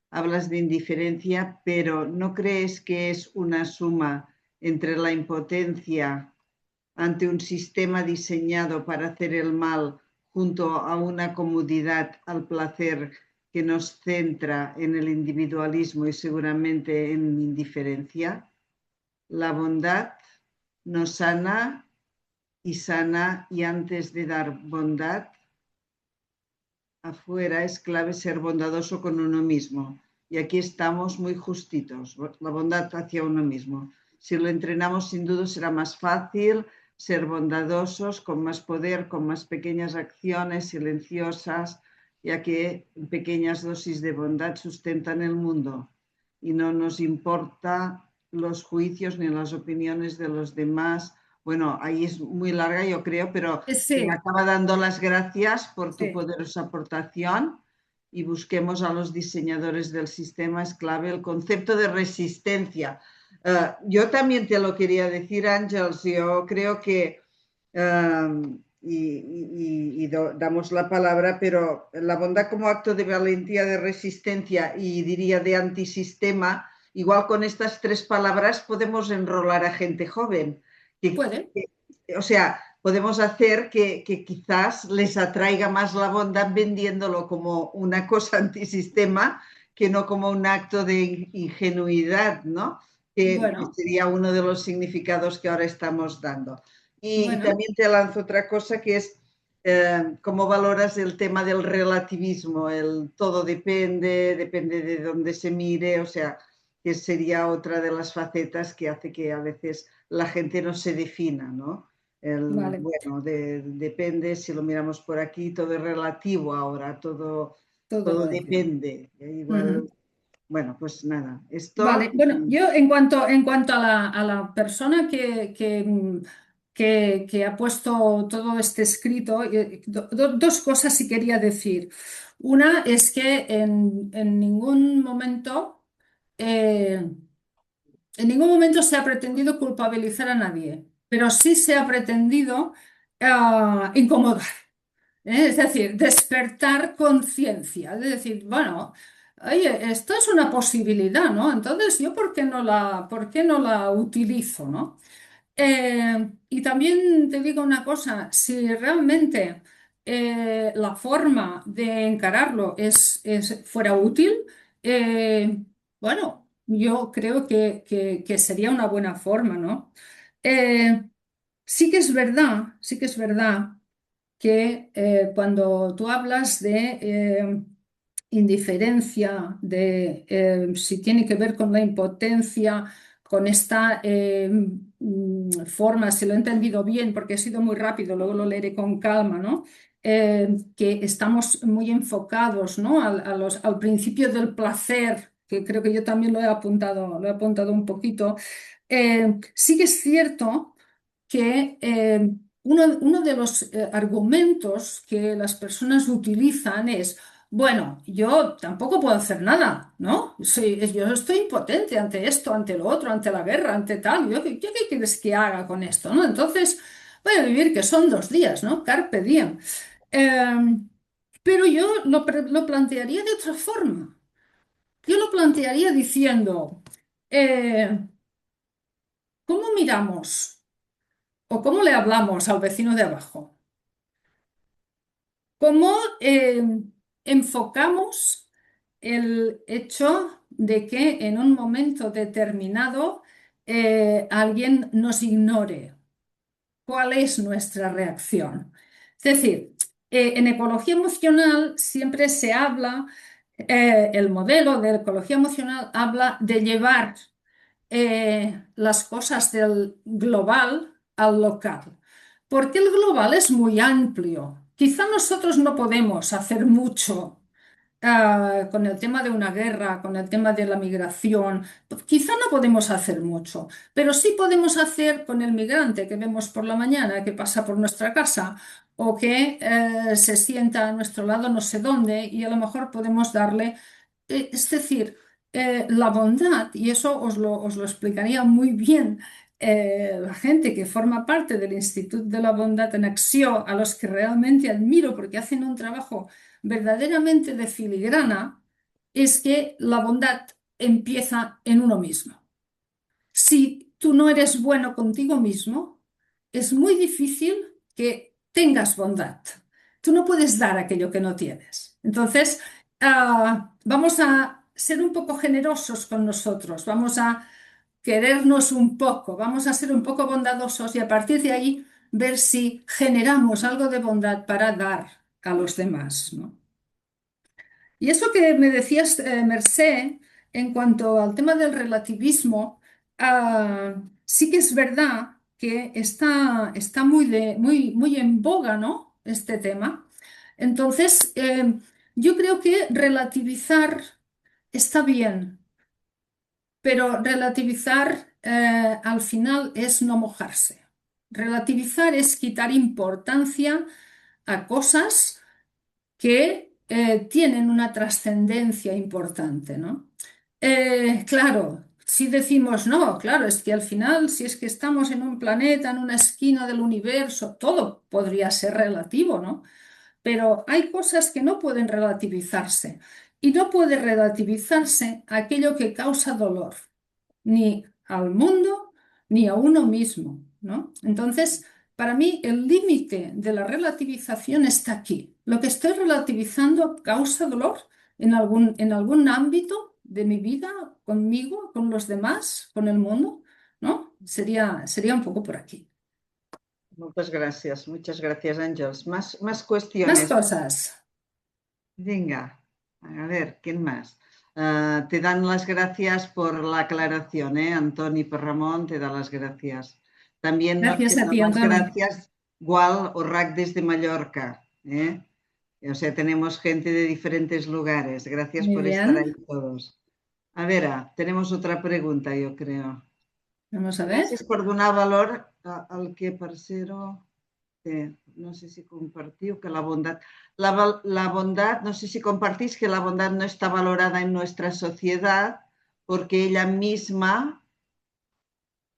Hablas de indiferencia, pero ¿no crees que es una suma entre la impotencia ante un sistema diseñado para hacer el mal junto a una comodidad al placer que nos centra en el individualismo y seguramente en indiferencia? La bondad nos sana y antes de dar bondad afuera es clave ser bondadoso con uno mismo. Y aquí estamos muy justitos, la bondad hacia uno mismo. Si lo entrenamos, sin duda será más fácil ser bondadosos, con más poder, con más pequeñas acciones silenciosas, ya que pequeñas dosis de bondad sustentan el mundo y no nos importa los juicios ni las opiniones de los demás. Bueno, ahí es muy larga, yo creo, pero te Sí, acaba dando las gracias por tu sí. poderosa aportación y busquemos a los diseñadores del sistema, es clave el concepto de resistencia. Yo también te lo quería decir, Ángels, yo creo que, damos la palabra, pero la bondad como acto de valentía, de resistencia y diría de antisistema, igual con estas tres palabras podemos enrolar a gente joven. Que, Puede. o sea, podemos hacer que quizás les atraiga más la bondad vendiéndolo como una cosa antisistema que no como un acto de ingenuidad, ¿no? Que Bueno, sería uno de los significados que ahora estamos dando. Y bueno. también te lanzo otra cosa que es cómo valoras el tema del relativismo, el todo depende, depende de dónde se mire, o sea, que sería otra de las facetas que hace que a veces la gente no se defina, ¿no? Vale. Bueno, depende, si lo miramos por aquí, todo es relativo ahora, Todo todo relativo. depende. Igual, Ujú. bueno, pues nada, esto. Vale, bueno, yo en cuanto a la persona que ha puesto todo este escrito, dos cosas sí quería decir. Una es que eh, en ningún momento se ha pretendido culpabilizar a nadie, pero sí se ha pretendido incomodar. Es decir, despertar conciencia, es decir, bueno, oye, esto es una posibilidad, ¿no? Entonces, ¿yo por qué no la utilizo, ¿no? Y también te digo una cosa, si realmente la forma de encararlo fuera útil, eh, bueno, yo creo que sería una buena forma, ¿no? Eh, sí que es verdad que cuando tú hablas de indiferencia, de si tiene que ver con la impotencia, con esta forma, si lo he entendido bien, porque he sido muy rápido, luego lo leeré con calma, ¿no? Que estamos muy enfocados, ¿no? Al principio del placer, que creo que yo también lo he apuntado un poquito. Sí que es cierto que uno de los argumentos que las personas utilizan es, bueno, yo tampoco puedo hacer nada, ¿no? Sí, yo estoy impotente ante esto, ante lo otro, ante la guerra, ante tal. ¿Yo qué quieres que haga con esto, ¿no? Entonces, voy a vivir que son 2 días, ¿no? Carpe diem. Pero yo lo plantearía de otra forma. Yo lo plantearía diciendo, eh, ¿cómo miramos o cómo le hablamos al vecino de abajo? ¿Cómo enfocamos el hecho de que en un momento determinado alguien nos ignore? cuál es nuestra reacción. Es decir, en ecología emocional siempre se habla, el modelo de ecología emocional habla de llevar las cosas del global al local, porque el global es muy amplio. Quizá nosotros no podemos hacer mucho con el tema de una guerra, con el tema de la migración, quizá no podemos hacer mucho, pero sí podemos hacer con el migrante que vemos por la mañana, que pasa por nuestra casa o que se sienta a nuestro lado no sé dónde y a lo mejor podemos darle, es decir, la bondad, y eso os lo explicaría muy bien. La gente que forma parte del Instituto de la Bondad en Acción, a los que realmente admiro porque hacen un trabajo verdaderamente de filigrana, es que la bondad empieza en uno mismo. Si tú no eres bueno contigo mismo, es muy difícil que tengas bondad. Tú no puedes dar aquello que no tienes. Entonces, vamos a ser un poco generosos con nosotros, vamos a querernos un poco, vamos a ser un poco bondadosos y a partir de ahí ver si generamos algo de bondad para dar a los demás, ¿no? Y eso que me decías, Mercé, en cuanto al tema del relativismo, sí que es verdad que está muy en boga, ¿no? Este tema. Entonces, yo creo que relativizar está bien, pero relativizar al final es no mojarse. Relativizar es quitar importancia a cosas que tienen una trascendencia importante, ¿no? Claro, si decimos, no, claro, es que al final, si es que estamos en un planeta, en una esquina del universo, todo podría ser relativo, ¿no? Pero hay cosas que no pueden relativizarse y no puede relativizarse aquello que causa dolor, ni al mundo ni a uno mismo, ¿no? Entonces, para mí el límite de la relativización está aquí. Lo que estoy relativizando causa dolor en algún ámbito de mi vida, conmigo, con los demás, con el mundo, ¿no? Sería un poco por aquí. Muchas gracias, Ángels. Más Más cuestiones. cosas. Venga, a ver, ¿quién más? Te dan las gracias por la aclaración, ¿eh? Antoni Perramón te da las gracias. También Gracias te a dan ti, las Antoni. gracias Gual Orrac desde Mallorca, ¿eh? O sea, tenemos gente de diferentes lugares. Gracias Muy por estar ahí bien. todos. A ver, tenemos otra pregunta, yo creo. Vamos a ver. Gràcies per donar valor al que Parcero té. No sé si compartiu que la bondad, la bondad, no sé si compartís que la bondad no está valorada en nuestra sociedad porque ella misma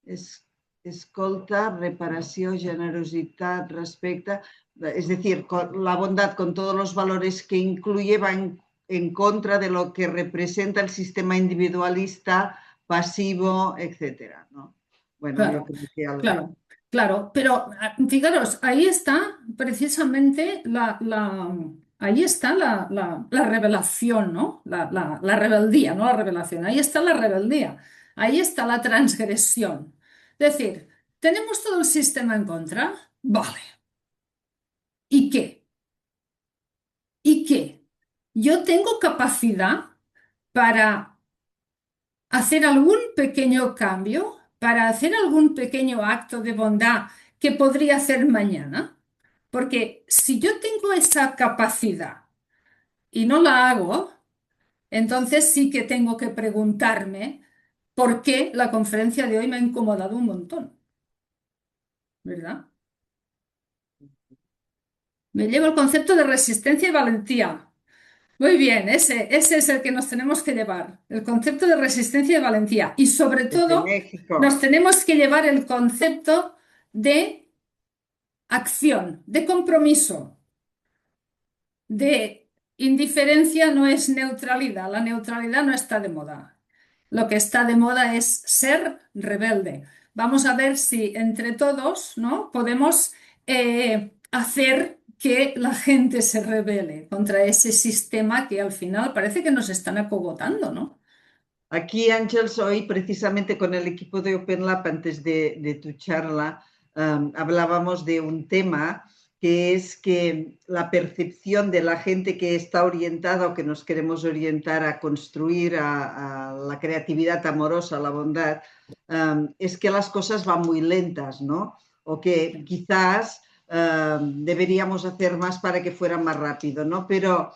es escolta, reparació, generositat, respecte. Es decir, la bondad con todos los valores que incluye va en contra de lo que representa el sistema individualista, pasivo, etcétera, ¿no? Bueno, yo Claro, creo que algo. claro, claro. Pero fijaros, ahí está precisamente ahí está la revelación, ¿no? La rebeldía, no la revelación. Ahí está la rebeldía. Ahí está la transgresión. Es decir, tenemos todo el sistema en contra. Vale. ¿Y qué? ¿Y qué? Yo tengo capacidad para hacer algún pequeño cambio, para hacer algún pequeño acto de bondad que podría hacer mañana. Porque si yo tengo esa capacidad y no la hago, entonces sí que tengo que preguntarme por qué la conferencia de hoy me ha incomodado un montón, ¿verdad? Me llevo el concepto de resistencia y valentía. Muy bien, ese es el que nos tenemos que llevar, el concepto de resistencia y valentía. Y sobre Desde todo, nos México. tenemos que llevar el concepto de acción, de compromiso, de indiferencia no es neutralidad, la neutralidad no está de moda. Lo que está de moda es ser rebelde. Vamos a ver si entre todos, ¿no? podemos hacer que la gente se rebele contra ese sistema que al final parece que nos están acogotando, ¿no? Aquí, Ángels, hoy precisamente con el equipo de Open Lab, antes de tu charla, hablábamos de un tema que es que la percepción de la gente que está orientada o que nos queremos orientar a construir a la creatividad amorosa, a la bondad, es que las cosas van muy lentas, ¿no? O que quizás deberíamos hacer más para que fuera más rápido, ¿no? Pero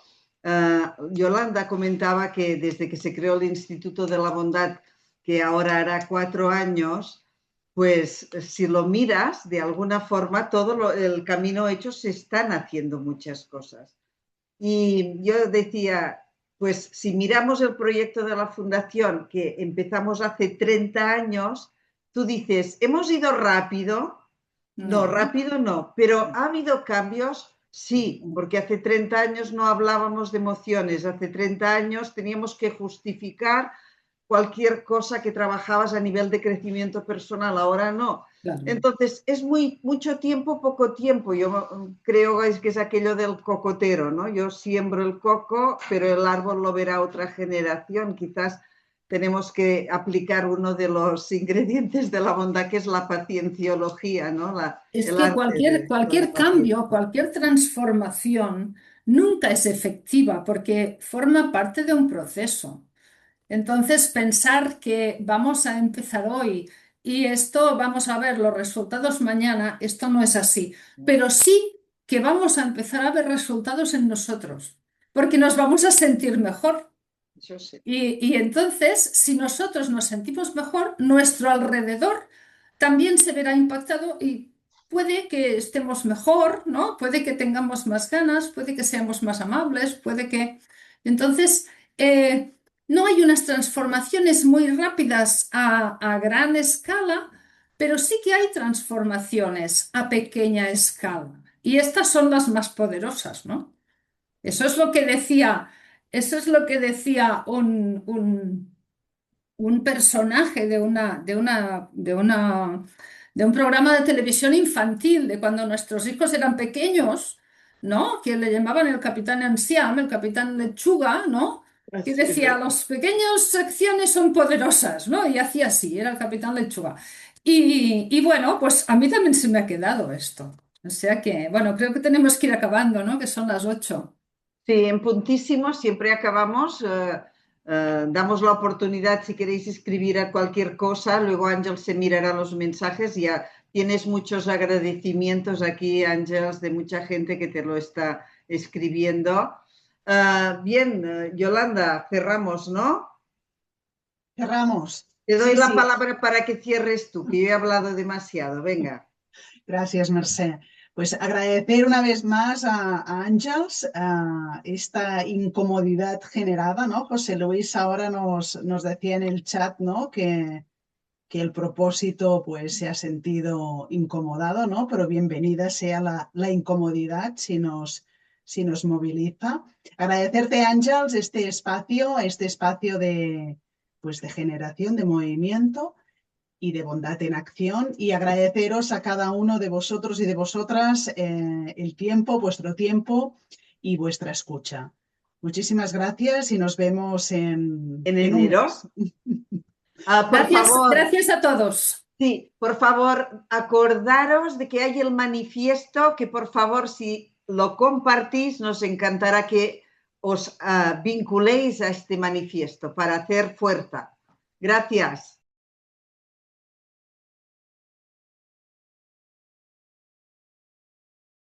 Yolanda comentaba que desde que se creó el Instituto de la Bondad, que ahora hará 4 años, pues si lo miras, de alguna forma, el camino hecho se están haciendo muchas cosas. Y yo decía, pues si miramos el proyecto de la Fundación, que empezamos hace 30 años, tú dices, ¿hemos ido rápido? No, No. rápido no, pero ¿ha habido cambios? Sí, porque hace 30 años no hablábamos de emociones, hace 30 años teníamos que justificar cualquier cosa que trabajabas a nivel de crecimiento personal, ahora no. Claro. Entonces, es mucho tiempo, poco tiempo. Yo creo que es aquello del cocotero, ¿no? Yo siembro el coco, pero el árbol lo verá otra generación. Quizás tenemos que aplicar uno de los ingredientes de la bondad, que es la pacienciología, ¿no? Es El que arte de la cualquier cambio, paciencia. cualquier transformación nunca es efectiva porque forma parte de un proceso. Entonces, pensar que vamos a empezar hoy y esto vamos a ver los resultados mañana, esto no es así. Pero sí que vamos a empezar a ver resultados en nosotros, porque nos vamos a sentir mejor. Yo sé. Y entonces, si nosotros nos sentimos mejor, nuestro alrededor también se verá impactado y puede que estemos mejor, ¿no? Puede que tengamos más ganas, puede que seamos más amables, puede que... Entonces, no hay unas transformaciones muy rápidas a gran escala, pero sí que hay transformaciones a pequeña escala. Y estas son las más poderosas, ¿no? Eso es lo que decía, eso es lo que decía un personaje de un programa de televisión infantil, de cuando nuestros hijos eran pequeños, ¿no? Que le llamaban el capitán Anciam, el capitán Lechuga, ¿no? Que Así es decía, verdad. las pequeñas acciones son poderosas, ¿no? Y hacía así, era el capitán Lechuga. Y bueno, pues a mí también se me ha quedado esto. O sea que, bueno, creo que tenemos que ir acabando, ¿no? Que son las 8. Sí, en puntísimo, siempre acabamos. Damos la oportunidad, si queréis escribir a cualquier cosa, luego Ángel se mirará los mensajes. Ya tienes muchos agradecimientos aquí, Ángel, de mucha gente que te lo está escribiendo. Bien, Yolanda, cerramos, ¿no? Cerramos. Te doy Sí, la sí. palabra para que cierres tú, que yo he hablado demasiado. Venga. Gracias, Mercè. Pues agradecer una vez más a Ángels esta incomodidad generada, ¿no? José Luis ahora nos decía en el chat, ¿no? Que el propósito pues se ha sentido incomodado, ¿no? Pero bienvenida sea la incomodidad si nos moviliza. Agradecerte, Ángels, este espacio pues, de generación, de movimiento y de bondad en acción, y agradeceros a cada uno de vosotros y de vosotras el tiempo, vuestro tiempo y vuestra escucha. Muchísimas gracias y nos vemos En en un enero. mes. Por Gracias, favor. gracias a todos. Sí, por favor, acordaros de que hay el manifiesto, que por favor, si lo compartís, nos encantará que os vinculéis a este manifiesto para hacer fuerza. Gracias.